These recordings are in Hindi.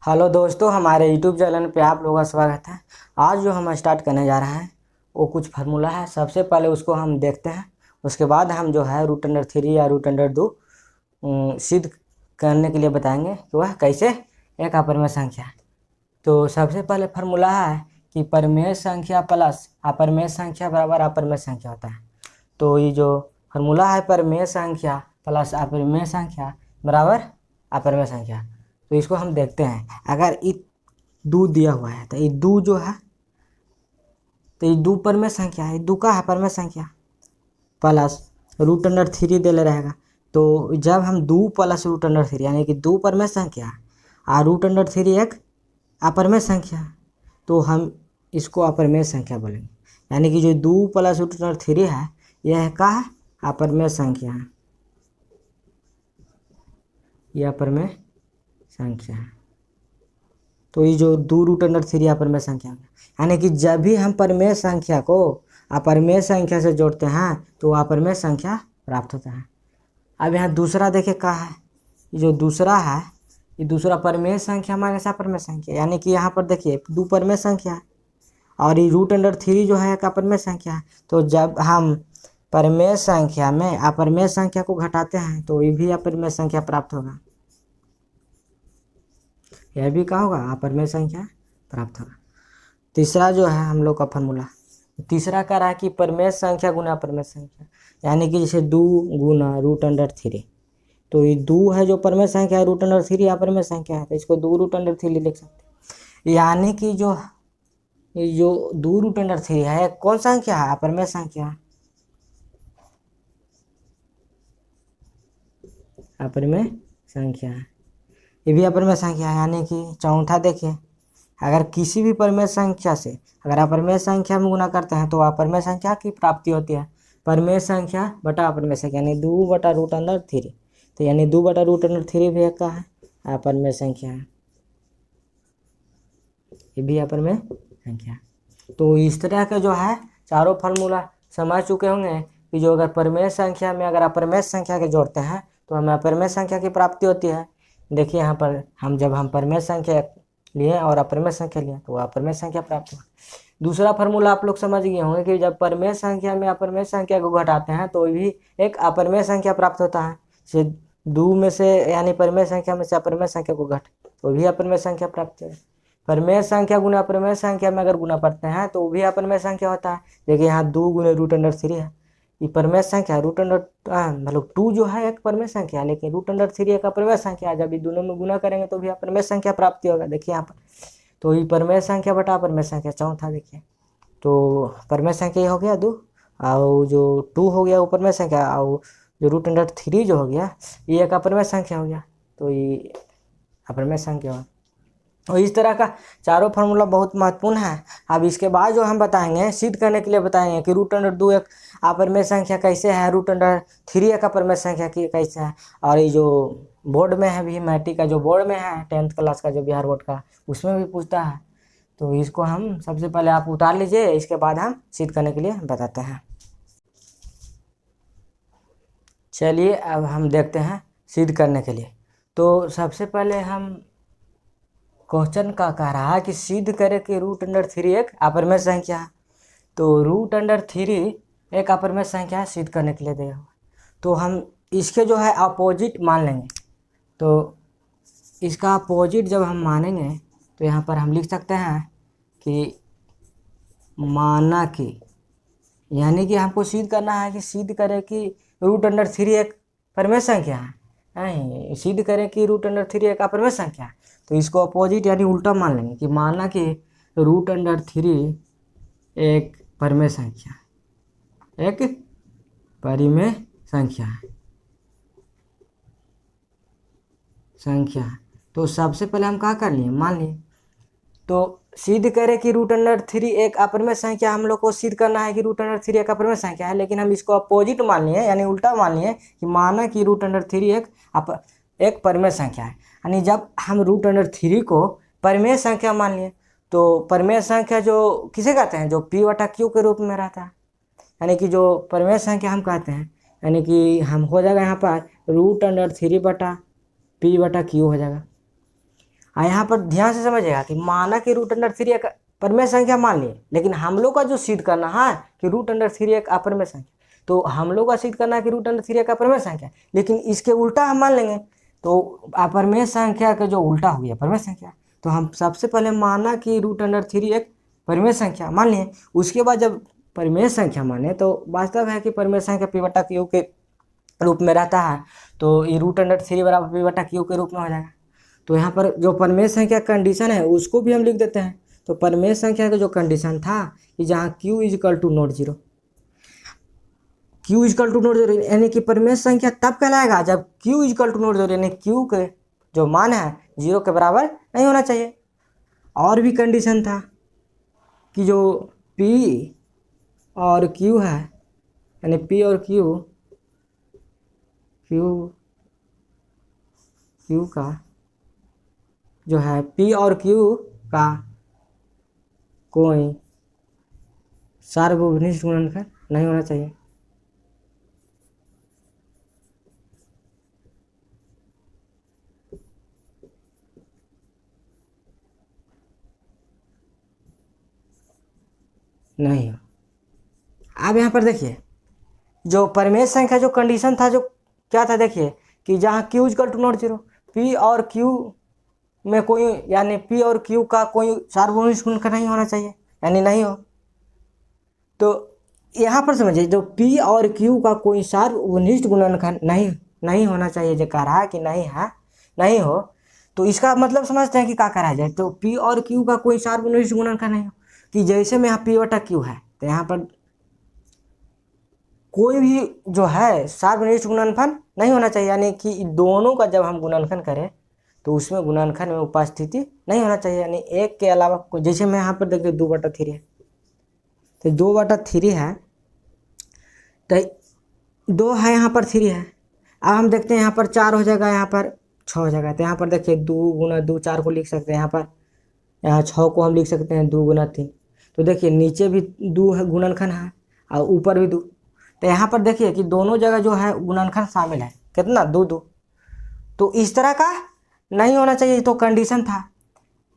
हेलो दोस्तों, हमारे यूट्यूब चैनल पे आप लोगों का स्वागत है। आज जो हम स्टार्ट करने जा रहे हैं वो कुछ फार्मूला है। सबसे पहले उसको हम देखते हैं, उसके बाद हम जो है रूट अंडर थ्री या रूट अंडर दो सिद्ध करने के लिए बताएंगे कि वह कैसे एक अपरिमेय संख्या है। तो सबसे पहले फार्मूला है कि परिमेय संख्या प्लस अपरिमेय संख्या बराबर अपरिमेय संख्या होता है। तो ये जो फार्मूला है परिमेय संख्या प्लस अपरिमेय संख्या बराबर अपरिमेय संख्या, तो इसको हम देखते हैं। अगर ये दो दिया हुआ है तो ये दो जो है, तो ये दो परिमेय संख्या है, दो का है परिमेय संख्या प्लस रूट अंडर थ्री दे ले रहेगा। तो जब हम दो प्लस रूट अंडर थ्री यानी कि दो परिमेय संख्या और रूट अंडर थ्री एक अपरिमेय संख्या है, तो हम इसको अपरिमेय संख्या बोलेंगे। यानी कि जो दो प्लस रूट अंडर थ्री है यह का है अपरिमेय संख्या है, यह अपरिमेय संख्या है। तो ये जो दो रूट अंडर थ्री अपरिमेय संख्या है, यानी कि जब भी हम परिमेय संख्या को अपरिमेय संख्या से जोड़ते हैं तो अपरिमेय संख्या प्राप्त होता है। अब यहाँ दूसरा देखे क्या है, ये जो दूसरा है ये दूसरा परिमेय संख्या माइनस अपरिमेय संख्या, यानी कि यहाँ पर देखिए दो परिमेय संख्या है और ये रूट अंडर थ्री जो है एक अपरिमेय संख्या है। तो जब हम परिमेय संख्या में अपरिमेय संख्या को घटाते हैं तो ये भी अपरिमेय संख्या प्राप्त होगा, यह भी क्या होगा अपरिमेय संख्या प्राप्त होगा। तीसरा जो है हम लोग का फार्मूला, तीसरा कह रहा है कि परिमेय संख्या गुना अपरिमेय संख्या, यानी कि जैसे दो गुना रूट अंडर थ्री, तो ये दो है जो परिमेय संख्या है, रूट अंडर थ्री अपरिमेय संख्या है, तो इसको दो रूट अंडर थ्री लिख सकते हैं। यानी कि जो ये जो दो रूट अंडर थ्री है कौन संख्या है, अपरिमेय संख्या है, अपरिमेय संख्या है, ये भी अपरिमेय संख्या है। यानी कि चौथा देखिए, अगर किसी भी परिमेय संख्या से अगर अपरिमेय संख्या में गुना करते हैं तो अपरिमेय संख्या की प्राप्ति होती है। परिमेय संख्या बटा अपरिमेय संख्या यानी दो बटा रूट अंडर थ्री, तो यानी दो बटा रूट अंडर थ्री भी एक का है अपरिमेय संख्या है, ये भी अपरिमेय संख्या। तो इस तरह के जो है चारों फार्मूला समझ चुके होंगे कि जो अगर परिमेय संख्या में अगर अपरिमेय संख्या के जोड़ते हैं तो हमें अपरिमेय संख्या की प्राप्ति होती है। देखिए यहाँ पर जब हम परिमेय संख्या लिए और अपरिमेय संख्या लिए तो अपरिमेय संख्या प्राप्त हुआ। दूसरा फार्मूला आप लोग समझ गए होंगे कि जब परिमेय संख्या में अपरिमेय संख्या को घटाते हैं तो भी एक अपरिमेय संख्या प्राप्त होता है। जैसे दो में से यानी परिमेय संख्या में से अपरिमेय संख्या को घट तो भी अपरिमेय संख्या प्राप्त है। परिमेय संख्या गुना अपरिमेय संख्या में अगर गुना पढ़ते हैं तो भी अपरिमेय संख्या होता है। देखिए यहाँ दो गुने रूट अंडर थ्री है, ये परिमेय संख्या रूट अंडर मतलब टू जो है एक परिमेय संख्या है, लेकिन रूट अंडर थ्री एक अपरिमेय संख्या है। जब ये दोनों में गुना करेंगे तो भी अपरिमेय संख्या प्राप्ति होगा। देखिए यहाँ पर तो ये परिमेय संख्या बटा अपरिमेय संख्या चौथा देखिए, तो परिमेय संख्या ये हो गया दो और जो टू हो गया अपरिमेय संख्या और जो रूट अंडर थ्री जो हो गया ये एक अपरिमेय संख्या हो गया, तो ये अपरिमेय संख्या हुआ। और इस तरह का चारों फार्मूला बहुत महत्वपूर्ण है। अब इसके बाद जो हम बताएंगे सिद्ध करने के लिए बताएंगे कि रूट अंडर दो एक अपरिमेय संख्या कैसे है, रूट अंडर थ्री एक अपरिमेय संख्या की कैसे है। और ये जो बोर्ड में है भी मैट्रिक का जो बोर्ड में है 10th क्लास का जो बिहार बोर्ड का उसमें भी पूछता है, तो इसको हम सबसे पहले आप उतार लीजिए, इसके बाद हम सिद्ध करने के लिए बताते हैं। चलिए अब हम देखते हैं सिद्ध करने के लिए। तो सबसे पहले हम क्वेश्चन का कह रहा है कि सिद्ध करे कि रूट अंडर थ्री एक अपरिमेय संख्या है। तो रूट अंडर थ्री एक अपरिमेय संख्या है सिद्ध करने के लिए दिया हुआ, तो हम इसके जो है अपोजिट मान लेंगे। तो इसका अपोजिट जब हम मानेंगे तो यहाँ पर हम लिख सकते हैं कि माना कि, यानी कि हमको सिद्ध करना है कि सिद्ध करे कि रूट अंडर थ्री एक परिमेय संख्या है, नहीं सिद्ध करें कि रूट अंडर थ्री एक अपरिमेय संख्या है। तो इसको अपोजिट यानी उल्टा मान लेंगे कि माना कि रूट अंडर थ्री एक परिमेय संख्या, एक परिमेय संख्या। तो सबसे पहले हम क्या कर लिए मान लिए, तो सिद्ध करें कि रूट अंडर थ्री एक अपरिमेय संख्या, हम लोग को सिद्ध करना है कि रूट अंडर थ्री एक अपरिमेय संख्या है, लेकिन हम इसको अपोजिट मान लिए यानी उल्टा मान लिए कि माना कि रूट अंडर थ्री एक परिमेय संख्या है। यानी जब हम रूट अंडर थ्री को परिमेय संख्या मान लिए तो परिमेय संख्या जो किसे कहते हैं, जो पी बटा क्यू के रूप में रहता है, यानी कि जो परिमेय संख्या हम कहते हैं, यानी कि हम हो जाएगा यहाँ पर रूट अंडर थ्री बटा पी बटा क्यू हो जाएगा। यहाँ पर ध्यान से समझिएगा कि माना कि √3 एक परिमेय संख्या मान लिए, लेकिन हम लोग का जो सिद्ध करना है कि √3 एक अपरिमेय संख्या, तो हम लोग का सिद्ध करना है कि √3 एक अपरिमेय संख्या, लेकिन इसके उल्टा हम मान लेंगे तो अपरिमेय संख्या का जो उल्टा हो गया परिमेय संख्या। तो हम सबसे पहले माना कि √3 एक परिमेय संख्या मान लिए, उसके बाद जब परिमेय संख्या माने तो वास्तव है कि परिमेय संख्या p/q के रूप में रहता है, तो ये √3 बराबर p/q के रूप में हो जाएगा। तो यहाँ पर जो परिमेय संख्या कंडीशन है उसको भी हम लिख देते हैं। तो परिमेय संख्या का जो कंडीशन था कि जहाँ q = not zero, q = not zero, यानी कि परिमेय संख्या तब कहलाएगा जब q = नॉट जीरो, यानी q के जो मान है 0 के बराबर नहीं होना चाहिए। और भी कंडीशन था कि जो p और q है, यानी p और q का जो है p और q का कोई सार्वभौमिक गुणनखंड नहीं होना चाहिए। नहीं हो। अब यहाँ पर देखिए जो परिमेय संख्या जो कंडीशन था जो क्या था, देखिए कि जहाँ q = नॉट जीरो, p और q में कोई, यानी p और q का कोई सार्वभौमिक गुणनखंड नहीं होना चाहिए, यानी नहीं हो। तो यहाँ पर समझिए जो p और q का कोई सार्वभौमिक गुणनखंड नहीं होना चाहिए, जो कह रहा है कि नहीं हो, तो इसका मतलब समझते हैं कि क्या करा जाए। तो p और q का कोई सार्वभौमिक गुणनखंड नहीं हो, कि जैसे में यहाँ p/q है तो यहाँ पर कोई भी जो है सार्वभौमिक गुणनखंड नहीं होना चाहिए, यानी कि दोनों का जब हम गुणनखंड करें तो उसमें गुणनखंड में उपस्थिति नहीं होना चाहिए, यानी एक के अलावा कोई। जैसे मैं यहाँ पर देखिए 2/3 है, तो 2/3 है, तो 2 है, यहाँ पर 3 है। अब हम देखते हैं यहाँ पर 4 हो जाएगा, यहाँ पर 6 हो जाएगा। तो यहाँ पर देखिए 2 × 2 4 को लिख सकते हैं, यहाँ 6 को हम लिख सकते हैं 2 × 3। तो देखिए नीचे भी 2 है गुणनखंड है और ऊपर भी 2। तो यहाँ पर देखिए कि दोनों जगह जो है गुणनखंड शामिल है, कितना 2 तो इस तरह का नहीं होना चाहिए। तो कंडीशन था,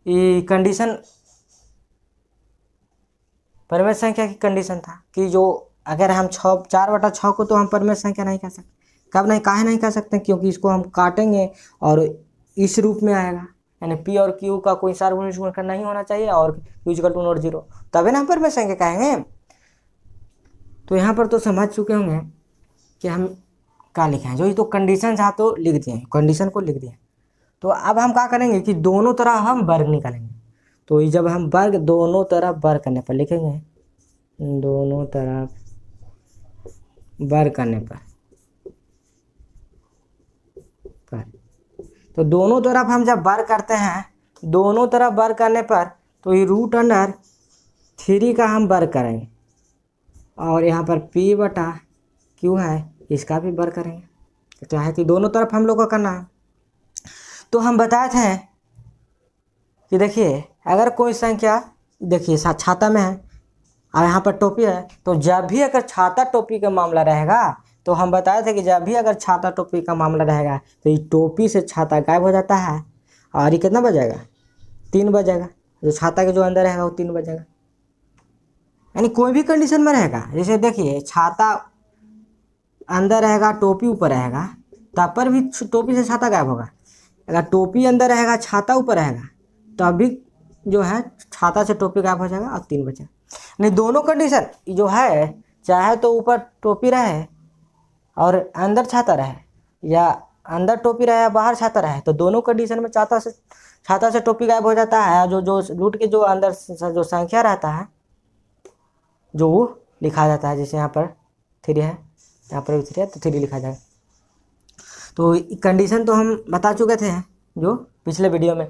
ये कंडीशन परिमेय संख्या की कंडीशन था कि जो अगर हम 4/6 को तो हम परिमेय संख्या नहीं कह सकते। कब नहीं, काहे नहीं कह सकते, क्योंकि इसको हम काटेंगे और इस रूप में आएगा, यानी p और q का कोई सार्वभौमिक गुणनखंड नहीं होना चाहिए और q = नॉट जीरो, तभी ना हम परिमेय संख्या कहेंगे। तो यहाँ पर तो समझ चुके होंगे कि हम क्या लिखे हैं, जो ये तो कंडीशन था तो लिख दिए, कंडीशन को लिख दिए। तो अब हम क्या करेंगे कि दोनों तरफ हम वर्ग निकालेंगे। तो ये जब हम वर्ग दोनों तरफ वर्ग करने पर लिखेंगे, दोनों तरफ वर्ग करने पर तो दोनों तरफ हम जब वर्ग करते हैं, दोनों तरफ वर्ग करने पर तो ये √3 का हम वर्ग करेंगे और यहाँ पर p/q है, इसका भी वर्ग करेंगे। चाहे कि दोनों तरफ हम लोग को करना है। तो हम बताए थे कि देखिए अगर कोई संख्या, देखिए छाता में है और यहाँ पर टोपी है, तो जब भी अगर छाता टोपी का मामला रहेगा, तो हम बताए थे कि जब भी अगर छाता टोपी का मामला रहेगा तो ये टोपी से छाता गायब हो जाता है और ये कितना बजेगा, 3 बजेगा। जो छाता के जो अंदर रहेगा वो 3 बजेगा, यानी कोई भी कंडीशन में रहेगा। जैसे देखिए छाता अंदर रहेगा, टोपी ऊपर रहेगा, तब पर भी टोपी से छाता गायब होगा। अगर टोपी अंदर रहेगा, छाता ऊपर रहेगा, तब भी जो है छाता से टोपी गायब हो जाएगा और 3 बचेगा। नहीं, दोनों कंडीशन जो है, चाहे तो ऊपर टोपी रहे और अंदर छाता रहे, या अंदर टोपी रहे या बाहर छाता रहे, तो दोनों कंडीशन में छाता से टोपी गायब हो जाता है। जो रूट के जो अंदर जो संख्या रहता है जो वो लिखा जाता है, जैसे यहाँ पर 3 है, यहाँ पर भी 3 है तो 3 लिखा जाएगा। तो कंडीशन तो हम बता चुके थे जो पिछले वीडियो में।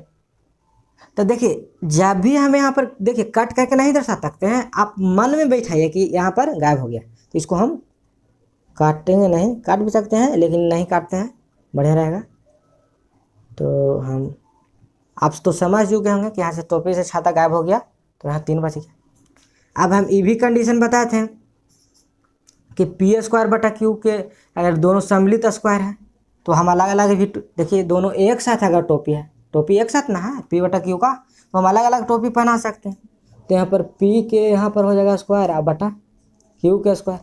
तो देखिए जब भी हम यहाँ पर देखिए कट करके नहीं दर्शा सकते हैं, आप मन में बैठाइए कि यहाँ पर गायब हो गया, तो इसको हम काटेंगे नहीं, काट भी सकते हैं लेकिन नहीं काटते हैं, बढ़िया रहेगा। तो हम आप तो समझ चुके होंगे कि यहाँ से टोपी से छाता गायब हो गया, तो यहाँ 3 बच गया। अब हम ये भी कंडीशन बताए थे कि p² q के अगर दोनों सम्मिलित स्क्वायर है तो हम अलग अलग भी, देखिए दोनों एक साथ अगर टोपी है टोपी एक साथ ना है पी बटा क्यू का, तो हम अलग अलग टोपी पहना सकते हैं। तो यहाँ पर पी के यहाँ पर हो जाएगा स्क्वायर और बटा क्यू के स्क्वायर,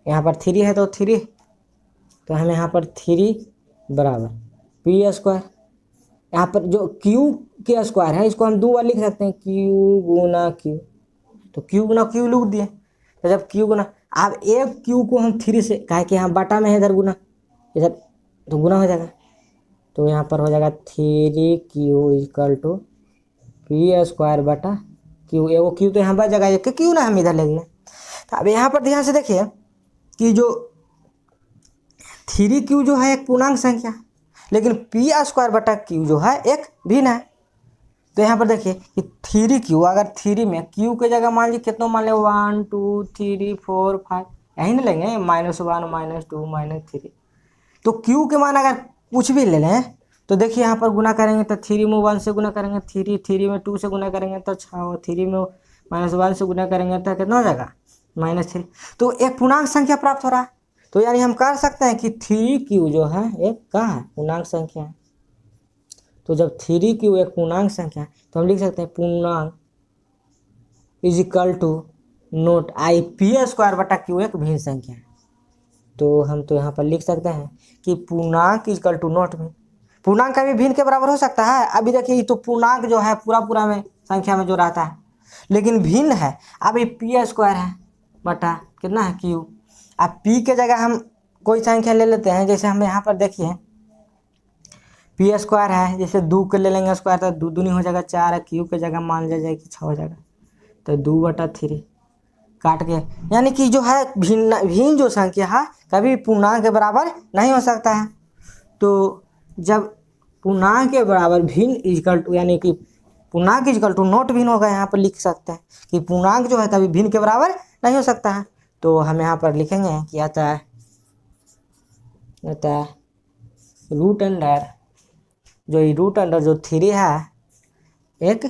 यहाँ पर 3 है तो 3, तो हमें यहाँ पर 3 बराबर पी स्क्वायर, यहाँ पर जो क्यू के स्क्वायर है इसको हम 2 बार लिख सकते हैं, क्यू गुना क्यू, तो क्यू गुना क्यू लिख दिए। तो जब क्यू गुना, अब एक क्यू को हम 3 से, कहे कि यहाँ बटा में है इधर गुना, इधर तो गुना हो जाएगा, तो यहाँ पर हो जाएगा 3q equal to P square बटा क्यू, एगो क्यू तो यहाँ बच जाएगा, एक क्यू ना हम इधर ले लिए। तो अब यहाँ पर ध्यान से देखिए कि जो 3q जो है एक पूर्णांक संख्या, लेकिन पी स्क्वायर बटा क्यू जो है एक भिन्न है। तो यहाँ पर देखिए कि 3q, अगर 3 में q के जगह मान लीजिए कितना मान लें 1 2 3 4 5, यही ना लेंगे -1 -2 -3, तो q के मान अगर कुछ भी ले लें तो देखिए यहाँ पर गुना करेंगे तो 3 में 1 से गुना करेंगे 3, 3 में 2 से गुना करेंगे तो 6, 3 में -1 से गुना करेंगे तो कितना हो जाएगा -3, तो एक पूर्णांक संख्या प्राप्त हो रहा है। तो यानी हम कह सकते हैं कि 3q जो है एक क्या है, पूर्णांक संख्या है। तो जब 3q एक पूर्णांक संख्या है तो हम लिख सकते हैं पूर्णांक is equal to not I P square बटा क्यू एक भिन्न संख्या है। तो हम तो यहाँ पर लिख सकते हैं कि पूर्णांक इज इक्वल टू नोट भिन्न, पूर्णांक का भी भिन्न के बराबर हो सकता है। अभी देखिए ये तो पूर्णांक जो है पूरा में संख्या में जो रहता है, लेकिन भिन्न है। अब ये पी स्क्वायर है बटा कितना है क्यू, अब पी के जगह हम कोई संख्या ले लेते हैं, जैसे हम यहाँ पर देखिए पी स्क्वायर है, जैसे 2 के ले लेंगे स्क्वायर तो 2 दूनी हो जाएगा 4 है, क्यू के जगह मान लिया जाए कि 6 हो जाएगा, तो 2/3 काट के, यानी कि जो है भिन्न जो संख्या है कभी पूर्णांक के बराबर नहीं हो सकता है। तो जब पूर्णांक के बराबर भिन्न इक्वल टू, यानी कि पूर्णांक इक्वल टू नोट भिन्न होगा, यहाँ पर लिख सकते हैं कि पूर्णांक जो है कभी भिन्न के बराबर नहीं हो सकता है। तो हम यहाँ पर लिखेंगे कि आता है रूट अंडर जो 3 है एक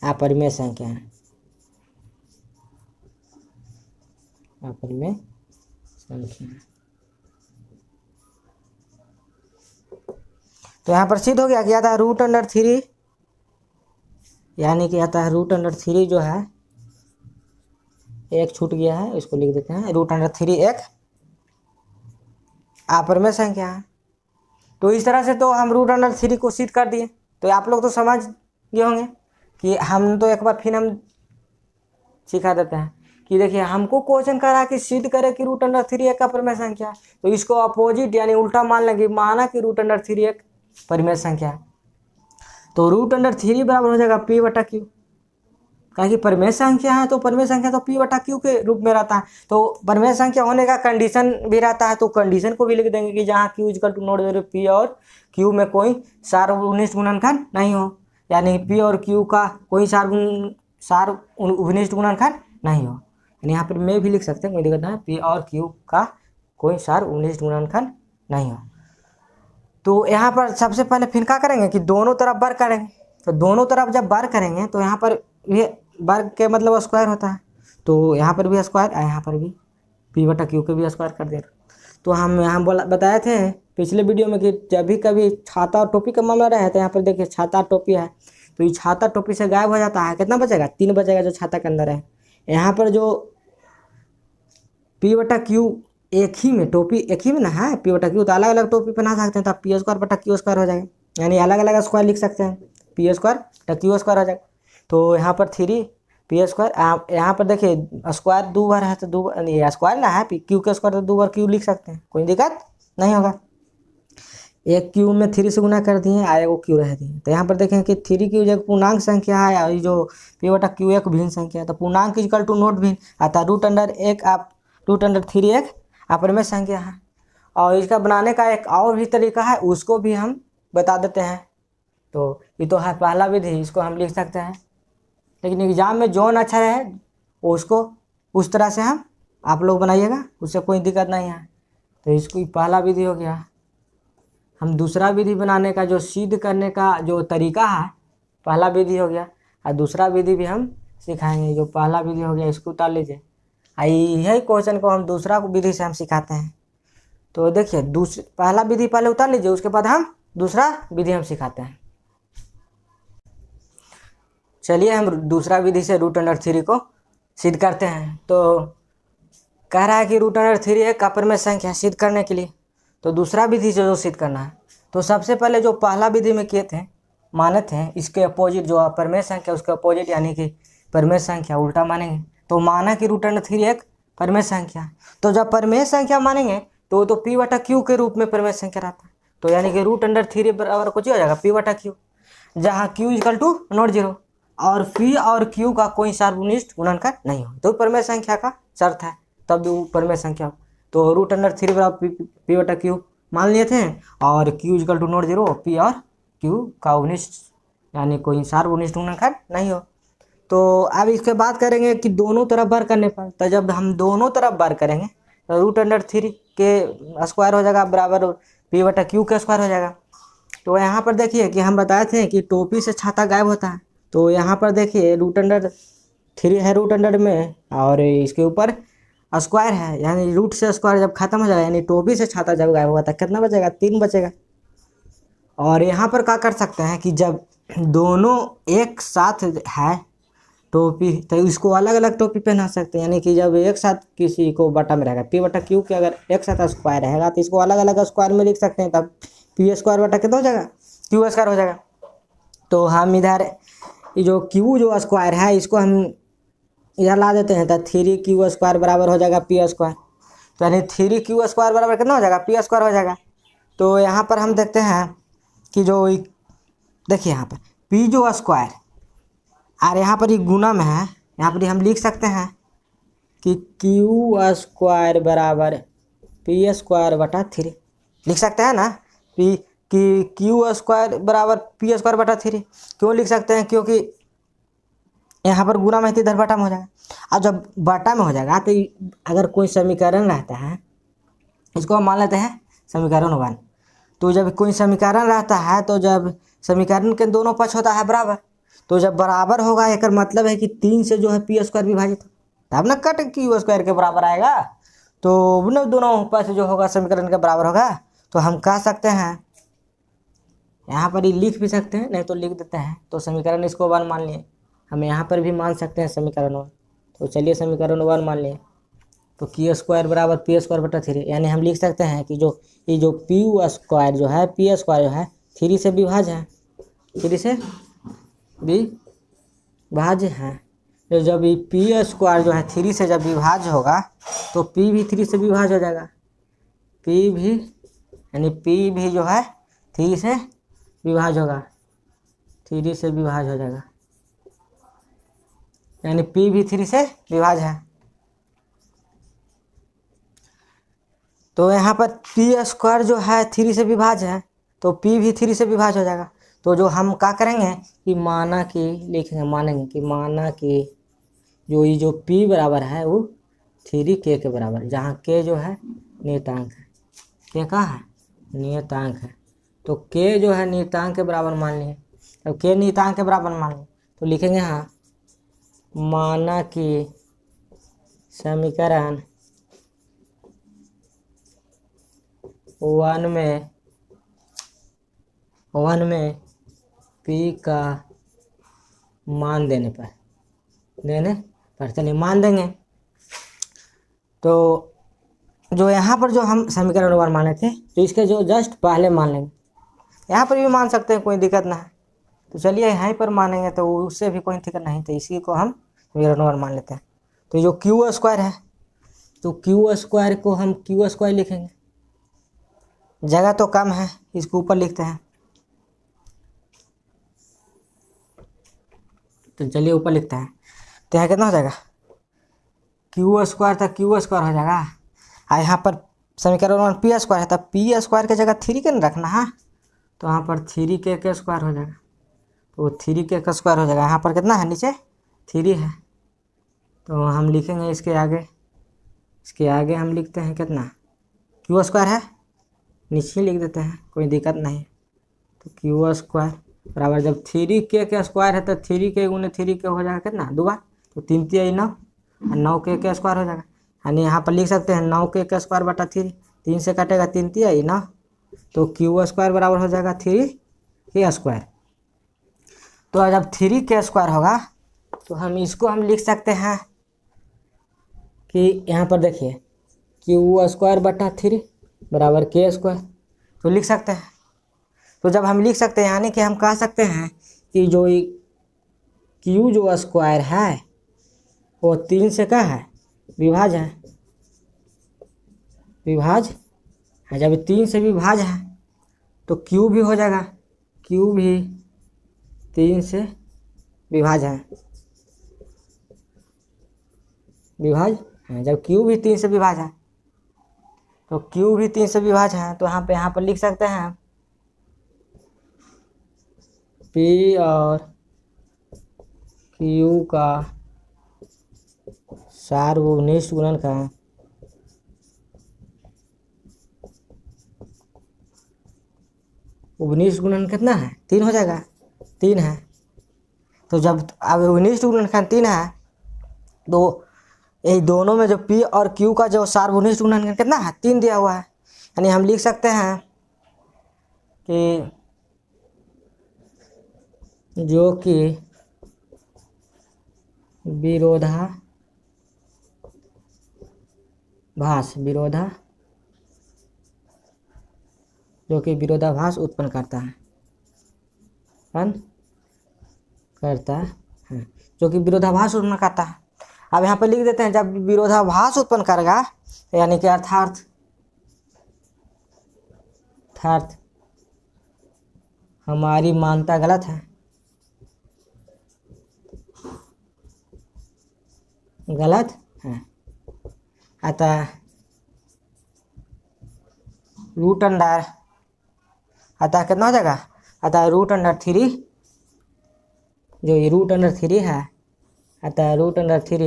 अपरिमेय संख्या है, अपरिमेय संख्या। तो यहाँ पर सिद्ध हो गया कि आता है √3, यानी कि आता है √3 जो है एक छूट गया है, इसको लिख देते हैं, √3 एक अपरिमेय संख्या है। तो इस तरह से तो हम √3 को सिद्ध कर दिए। तो आप लोग तो समझ गए होंगे कि हम तो एक बार फिर हम सिखा देते हैं कि देखिए हमको क्वेश्चन करा कि सिद्ध करे कि √3 एक अपरिमेय संख्या है, तो इसको अपोजिट यानी उल्टा मान लेंगे, माना कि √3 एक परिमेय संख्या है, तो √3 बराबर हो जाएगा p बटा क्यू, कहा कि परिमेय संख्या है तो परिमेय संख्या तो p बटा क्यू के रूप में रहता है। तो परिमेय संख्या होने का कंडीशन भी रहता है, तो कंडीशन को भी लिख देंगे कि जहाँ q equal to not p और q में कोई सार्वभौमिक गुणनखंड नहीं हो, यानी p और q का कोई सार्वभौमिक गुणनखंड नहीं हो, यानी यहाँ पर मैं भी लिख सकते हैं, कोई दिक्कत नहीं, p और q का कोई सार्वभौमिक गुणनखंड नहीं हो। तो यहाँ पर सबसे पहले फिर क्या करेंगे कि दोनों तरफ वर्ग करेंगे। तो दोनों तरफ जब वर्ग करेंगे तो यहाँ पर ये वर्ग के मतलब स्क्वायर होता है, तो यहाँ पर भी स्क्वायर और यहाँ पर भी p बटा क्यू के भी स्क्वायर कर दे। तो हम यहाँ बताए थे पिछले वीडियो में कि जब भी कभी छाता और टोपी का मामला रहे, तो यहाँ पर देखिए छाता टोपी है, तो ये छाता टोपी से गायब हो जाता है, कितना बचेगा 3 बचेगा जो छाता के अंदर है। यहाँ पर जो p बटा क्यू एक ही में टोपी एक ही में ना है, p बटा क्यू, तो अलग अलग टोपी पहना सकते हैं, तो p स्क्वायर बटा क्यू स्क्वायर हो जाएगा, यानी अलग अलग स्क्वायर लिख सकते हैं, p स्क्वायर बटा क्यू स्क्वायर हो जाएगा। तो यहाँ पर 3 p स्क्वायर, यहाँ पर देखिए स्क्वायर 2 बार है तो 2 स्क्वायर ना है, क्यू के स्क्वायर तो 2 बार क्यू लिख सकते हैं, कोई दिक्कत नहीं होगा। एक क्यू में 3 से गुना कर दिए, आए वो क्यू रह दिए। तो यहाँ पर देखें कि 3q एक पूर्णांक संख्या है और जो p बटा क्यू एक भिन्न संख्या है, तो पूर्णांक इक्वल टू नोट भिन्न आता है, √3 एक अपरिमेय संख्या है। और इसका बनाने का एक और भी तरीका है, उसको भी हम बता देते हैं। तो ये तो है पहला विधि, इसको हम लिख सकते हैं, लेकिन एग्जाम में जौन अच्छा रहे उसको उस तरह से हम आप लोग बनाइएगा, उससे कोई दिक्कत नहीं है। तो इसको पहला विधि हो गया। हम दूसरा विधि बनाने का जो सिद्ध करने का जो तरीका है, पहला विधि हो गया, और दूसरा विधि भी हम सिखाएंगे। जो पहला विधि हो गया इसको उतार लीजिए, यही क्वेश्चन को हम दूसरा विधि से हम सिखाते हैं। तो देखिए पहला विधि पहले उतार लीजिए, उसके बाद हम दूसरा विधि हम सिखाते हैं। चलिए हम दूसरा विधि से √3 को सिद्ध करते हैं। तो कह रहा है कि √3 एक अपरिमेय संख्या सिद्ध करने के लिए तो दूसरा विधि से जो सिद्ध करना है, तो सबसे पहले जो पहला विधि में किए थे माने थे, इसके अपोजिट जो अपरिमेय संख्या उसके अपोजिट यानी कि परिमेय संख्या उल्टा मानेंगे। तो माना कि √3 एक परिमेय संख्या, तो जब परिमेय संख्या मानेंगे तो P/Q के रूप में परिमेय संख्या रहता है। तो यानी कि √3 बराबर कुछ हो जाएगा P/Q, जहाँ Q = नॉट जीरो और P और Q का कोई सार्वनिष्ठ गुणनखंड नहीं हो, तो परिमेय संख्या का शर्त है, तब वो परिमेय संख्या हो। तो √3 बराबर P/Q मान लिए थे और Q = नॉट जीरो, P और Q का उनिष्ठ यानी कोई सार्वनिष्ठ गुणनखंड नहीं हो। तो अब इसके बाद करेंगे कि दोनों तरफ वर्ग करने पर, तो जब हम दोनों तरफ वर्ग करेंगे तो √3 के स्क्वायर हो जाएगा बराबर P/Q के स्क्वायर हो जाएगा। तो यहाँ पर देखिए कि हम बताए थे कि टोपी से छाता गायब होता है। तो यहाँ पर देखिए √3 है √100 में और इसके ऊपर स्क्वायर है, यानी रूट से स्क्वायर जब खत्म हो जाएगा यानी टोपी से छाता जब गायब होगा तो कितना बचेगा, 3 बचेगा। और यहाँ पर क्या कर सकते हैं कि जब दोनों एक साथ है टोपी तो इसको अलग अलग टोपी पहना सकते हैं, यानी कि जब एक साथ किसी को बटा में रहेगा P/Q के अगर एक साथ स्क्वायर रहेगा तो इसको अलग अलग स्क्वायर में लिख सकते हैं, तब P² कितना हो जाएगा, Q² हो जाएगा। तो हम इधर ये जो Q जो स्क्वायर है इसको हम इधर ला देते हैं, तो 3Q² बराबर हो जाएगा P²। तो यानी 3Q² बराबर कितना हो जाएगा, P² हो जाएगा। तो यहाँ पर हम देखते हैं कि जो देखिए यहाँ पर P जो स्क्वायर और यहाँ पर ये गुना में है, यहाँ पर हम लिख सकते हैं कि Q² बराबर P²/3 लिख सकते हैं ना, कि Q² बराबर P²/3 क्यों लिख सकते हैं, क्योंकि यहाँ पर गुना में है तो इधर बटा में हो जाएगा। और जब बटा में हो जाएगा तो अगर कोई समीकरण रहता है, इसको हम मान लेते हैं समीकरण 1। तो जब कोई समीकरण रहता है तो जब समीकरण के दोनों पक्ष होता है बराबर, तो जब बराबर होगा एक मतलब है कि 3 से जो है P² विभाजित तब ना कट Q² के बराबर आएगा। तो न दोनों पक्ष जो होगा समीकरण के बराबर होगा। तो हम कह सकते हैं, यहाँ पर ही लिख भी सकते हैं, नहीं तो लिख देते हैं। तो समीकरण इसको 1 मान लिए, हम यहाँ पर भी मान सकते हैं समीकरण 1। तो चलिए समीकरण 1 मान लिए, तो Q² बराबर P²/3 यानी हम लिख सकते हैं कि जो ये जो P² जो है P² जो है 3 से विभाज्य है, 3 से विभाज्य है। तो जब ये P² जो है 3 से जब विभाज्य होगा तो P भी 3 से विभाज्य हो जाएगा, P भी यानी P भी जो है 3 से विभाज्य होगा, 3 से विभाज्य हो जाएगा, यानी P भी 3 से विभाज्य है। तो यहाँ पर P² जो है 3 से विभाज्य है तो P भी 3 से विभाज्य हो जाएगा। तो जो हम क्या करेंगे कि माना कि लिखेंगे, मानेंगे कि माना कि जो ये जो P बराबर है वो 3K के बराबर, जहाँ K जो है नियतांक है, K का है नियतांक है। तो K जो है नियतांक के बराबर मान लिए, अब K नियतांक के बराबर मान लिए तो लिखेंगे हाँ माना कि समीकरण 1 में P का मान देने पर चलिए मान देंगे। तो जो यहाँ पर जो हम समीकरण 1 माने थे तो इसके जो जस्ट पहले मान लेंगे, यहाँ पर भी मान सकते हैं, कोई दिक्कत ना है। तो चलिए यहीं पर मानेंगे तो उससे भी कोई दिक्कत नहीं, तो इसी को हम समीकरण 1 मान लेते हैं। तो जो Q² है तो Q² को हम Q² लिखेंगे, जगह तो कम है, इसको ऊपर लिखते हैं। तो चलिए ऊपर लिखते हैं, तो यहाँ कितना हो जाएगा Q² था Q² हो जाएगा। और यहाँ पर समीकरण 1 P² है, तब P² की जगह 3 के न रखना है, तो यहाँ पर 3K के स्क्वायर हो जाएगा। तो 3K का स्क्वायर हो जाएगा, यहाँ पर कितना है नीचे 3 है, तो हम लिखेंगे इसके आगे हम लिखते हैं कितना Q² है, नीचे लिख देते हैं, कोई दिक्कत नहीं। तो Q² बराबर जब 3K के स्क्वायर है तो 3K गुने 3K हो जाएगा कितना 2 बार, तो 3 3 9 और 9K के स्क्वायर हो जाएगा। यानी यहाँ पर लिख सकते हैं 9K के स्क्वायर बटा 3, 3 से कटेगा 3 3 9, तो Q² बराबर हो जाएगा 3K²। तो जब 3k² होगा तो हम इसको हम लिख सकते हैं कि यहाँ पर देखिए q² बटा 3 बराबर k², तो लिख सकते हैं। तो जब हम लिख सकते हैं यानी कि हम कह सकते हैं कि जो q जो स्क्वायर है वो 3 से क्या है, विभाज्य है, विभाज्य है। जब 3 से विभाज्य है तो q भी हो जाएगा, q भी 3 से विभाज्य है, विभाज्य है। जब q भी 3 से विभाज्य है तो q भी 3 से विभाज्य है, तो यहाँ पर लिख सकते हैं p और q का सार्वभौमिक गुणन का उपनिष्ठ गुणन कितना है, 3 हो जाएगा, 3 है। तो जब अब उपनिष्ठ गुणनखंड 3 है तो ये दोनों में जो p और q का जो सार्वभौमिक गुणनखंड कितना है, 3 दिया हुआ है। यानी हम लिख सकते हैं कि जो कि विरोधाभास उत्पन्न करता है, जो कि विरोधाभास उत्पन्न करता है। अब यहाँ पर लिख देते हैं जब विरोधाभास उत्पन्न करेगा यानी कि अर्थात हमारी मान्यता गलत है, गलत है, अतः कितना हो जाएगा, अतः √3 जो ये √3 है, अतः √3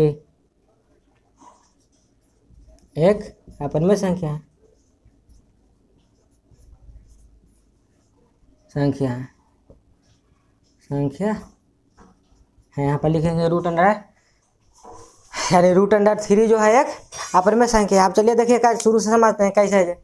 एक अपरिमेय संख्या है, यहाँ पर लिखेंगे यानी √3 जो है एक अपरिमेय संख्या है। आप चलिए देखिए शुरू से समझते हैं कैसे है।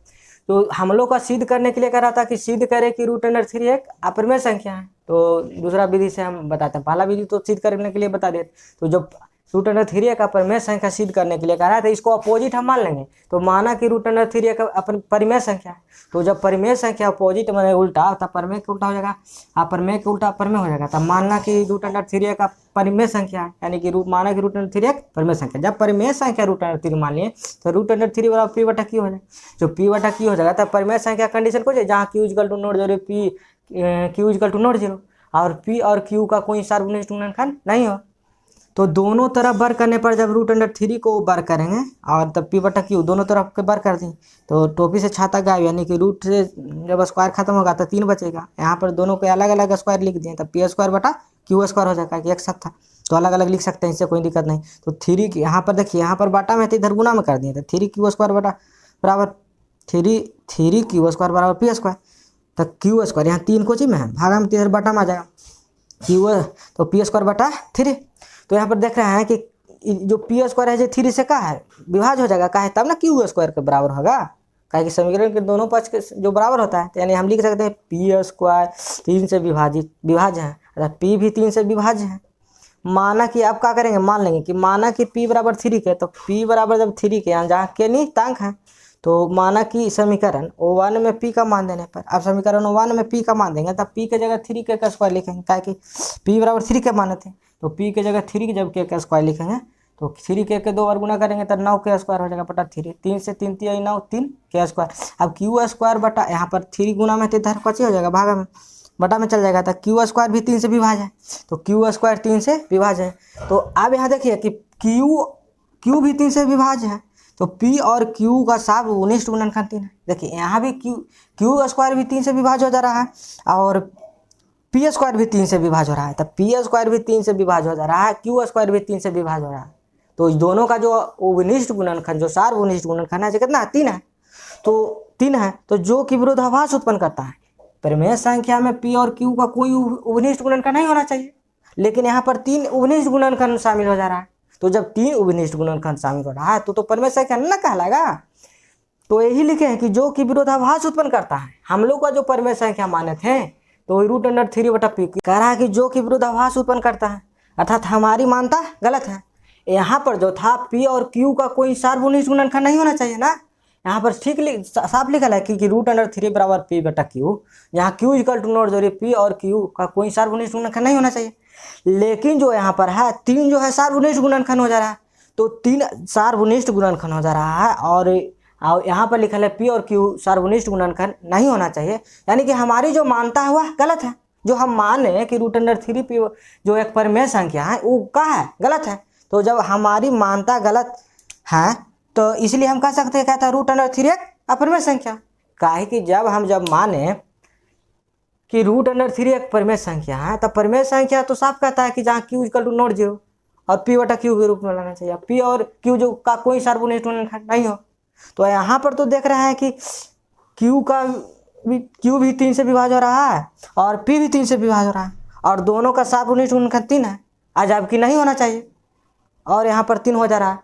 तो हम लोग का सिद्ध करने के लिए कह रहा था कि सिद्ध करे कि √3 एक अपरिमेय संख्या है। तो दूसरा विधि से हम बताते हैं, पहला विधि तो सिद्ध करने के लिए बता देते। तो जब √3 एक अपरिमेय संख्या सिद्ध करने के लिए कह रहा है तो इसको अपोजिट हम मान लेंगे। तो माना कि √3 एक परिमेय संख्या है, तो जब परिमेय संख्या अपोजिट माने उल्टा, तब परिमेय का उल्टा हो जाएगा, अपरिमेय का उल्टा अपरिमेय हो जाएगा। तब मानना कि √3 एक परिमेय संख्या है, यानी कि माना कि √3 एक परिमेय संख्या। जब परिमेय संख्या √3 मान लिए तो √3 बराबर p बटा q हो जाए। जो p बटा q हो जाएगा तब परिमेय संख्या कंडीशन को जहाँ q = नॉट 0, q = नॉट 0 और p और q का कोई सार्वभौमिक गुणनखंड नहीं हो। तो दोनों तरफ वर्ग करने पर जब √3 को वर्ग करेंगे और तब p बटा q दोनों तरफ के वर्ग कर दें तो टोपी से छाता गायब, यानी कि रूट से जब स्क्वायर खत्म होगा तो 3 बचेगा। यहाँ पर दोनों के अलग अलग स्क्वायर लिख दिए तब p² बटा q² हो जाएगा कि एक साथ था, तो अलग अलग लिख सकते हैं, इससे कोई दिक्कत नहीं। तो 3 की यहाँ पर देखिए, यहाँ पर बाटा में तो इधर गुना में कर दिए थे, 3q² बटा बराबर 3q² बराबर p², तो q² यहाँ 3 कोची में है, भागा में इधर बाटा में आ जाएगा q, तो p² बटा 3। तो यहाँ पर देख रहे हैं कि जो p² है जो 3 से क्या है, विभाज्य हो जाएगा, का है तब ना q² के बराबर होगा, काहे कि समीकरण के दोनों पक्ष के जो बराबर होता है। तो यानी हम लिख सकते हैं p² 3 से विभाज्य है, अर्थात p भी 3 से विभाज्य है। माना कि आप क्या करेंगे, मान लेंगे कि माना कि p बराबर 3 के, तो p बराबर जब 3 के यहाँ जहाँ के नहीं तांक है, तो माना कि समीकरण O1 में p का मान देने पर, अब समीकरण O1 में p का मान देंगे तब p के जगह 3k का स्क्वायर लिखेंगे, काहे कि p बराबर 3 के माने थे, तो p के जगह 3 की जब k का स्क्वायर लिखेंगे तो 3k के 2 बार गुना करेंगे तो 9k स्क्वायर हो जाएगा बटा 3, 3 से 3 3 9 3k स्क्वायर। अब q² बटा यहाँ पर 3 गुना में तो इधर कची हो जाएगा, भागा में बटा में चल जाएगा, तो q² भी 3 से विभाज्य है, तो q² 3 से विभाज्य है। तो अब यहाँ देखिए कि q भी 3 से विभाज्य है, तो p और q का सार्वभौमिक गुणनखंड 3 है। देखिए यहाँ भी q² भी 3 से विभाज्य हो जा रहा है और p² भी 3 से विभाज्य हो रहा है, तब p² भी 3 से विभाज्य हो जा रहा है, q² भी 3 से विभाज्य हो रहा है। तो इस दोनों का जो उपनिष्ठ गुणनखंड जो सार्वभौमिक गुणनखंड है कितना है, 3 है, तो 3 है, तो जो कि विरोधाभास उत्पन्न करता है। परिमेय संख्या में p और q का कोई उपनिष्ठ गुणनखंड नहीं होना चाहिए, लेकिन यहाँ पर 3 उपनिष्ठ गुणनखंड शामिल हो जा रहा है। तो जब 3 उपनिष्ठ गुणनखंड शामिल हो रहा है तो परिमेय संख्या न कहलाएगा। तो यही लिखे हैं कि जो कि विरोधाभास उत्पन्न करता है। हम लोग का जो परिमेय संख्या माने थे तो रूट अंडर 3/p कह रहा है कि जो कि विरोधाभास उत्पन्न करता है, अर्थात हमारी मानता गलत है। यहाँ पर जो था p और q का कोई सार्वभौमिक गुणनखंड नहीं होना चाहिए ना। यहाँ पर ठीक साफ लिखा है कि रूट अंडर 3 बराबर p/q। यहाँ q इक्वल टू नोट जोड़िए p और q का कोई सार्वभौमिक गुणनखंड नहीं होना चाहिए। लेकिन जो यहाँ पर है 3 जो है सार्वभौमिक गुणनखंड हो जा रहा है, तो 3 सार्वभौमिक गुणनखंड हो जा रहा है और यहाँ पर लिखा है p और q सार्वभौमिक गुणनखंड नहीं होना चाहिए। यानी कि हमारी जो मानता है वह गलत है। जो हम माने कि रूट अंडर 3p जो एक परिमेय संख्या है वो क्या है, गलत है। तो जब हमारी मानता गलत है तो इसलिए हम कह सकते हैं कहता है रूट अंडर 3 एक अपरिमेय संख्या। काहे कि जब माने कि रूट अंडर 3 एक परिमेय संख्या है, तब परिमेय संख्या तो साफ कहता है कि जहाँ q इक्वल टू नोट 0 और p/q के रूप में लाना चाहिए। p और q जो का कोई सार्वभौमिक गुणनखंड नहीं हो। तो यहाँ पर तो देख रहे हैं कि q भी 3 से विभाज्य हो रहा है और p भी 3 से विभाज्य हो रहा है और दोनों का सार्वभौमिक गुणनखंड 3 है, जबकि नहीं होना चाहिए और यहाँ पर 3 हो जा रहा है।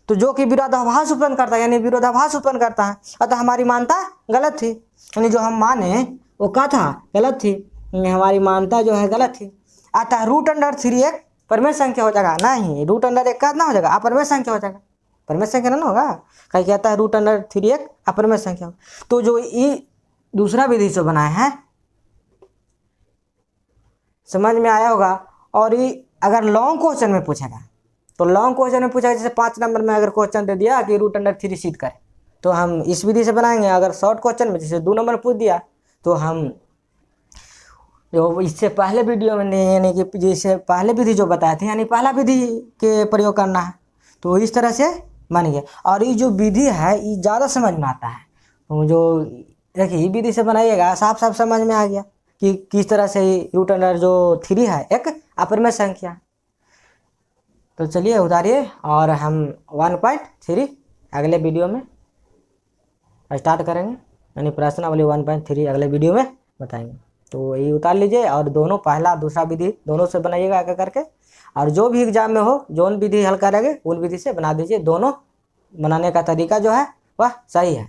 तो जो कि विरोधाभास उत्पन्न करता है, यानी विरोधाभास उत्पन्न करता है, अतः हमारी मानता गलत थी। यानी जो हम माने वो क्या था, गलत थी। हमारी मानता जो है गलत थी। अतः रूट अंडर 3 एक परिमेय संख्या हो जाएगा। नहीं, रूट अंडर 1 का ना हो जाएगा, अपरिमेय संख्या हो जाएगा। परिमेय संख्या ना होगा, कहीं कहता है रूट अंडर 3 एक अपरिमेय संख्या। तो जो ये दूसरा विधि से बनाया है समझ में आया होगा। और ये अगर लॉन्ग क्वेश्चन में पूछेगा तो लॉन्ग क्वेश्चन में पूछा, जैसे 5 नंबर में अगर क्वेश्चन दे दिया कि रूट अंडर 3 सिद्ध करें तो हम इस विधि से बनाएंगे। अगर शॉर्ट क्वेश्चन में जैसे 2 नंबर पूछ दिया तो हम जो इससे पहले वीडियो में यानी कि जैसे पहले विधि जो बताए थे, यानी पहला विधि के प्रयोग करना है, तो इस तरह से बन गया। और ये जो विधि है ये ज़्यादा समझ में आता है। तो जो देखिए ये विधि से बनाइएगा साफ साफ समझ में आ गया कि किस तरह से रूट अंडर जो 3 है एक अपरिमेय संख्या। तो चलिए उतारिए और हम 1.3 अगले वीडियो में स्टार्ट करेंगे, यानी प्रश्नावली 1.3 अगले वीडियो में बताएंगे। तो ये उतार लीजिए और दोनों पहला दूसरा विधि दोनों से बनाइएगा आगे करके। और जो भी एग्जाम में हो जो विधि हल करेंगे उन विधि से बना दीजिए। दोनों बनाने का तरीका जो है वह सही है।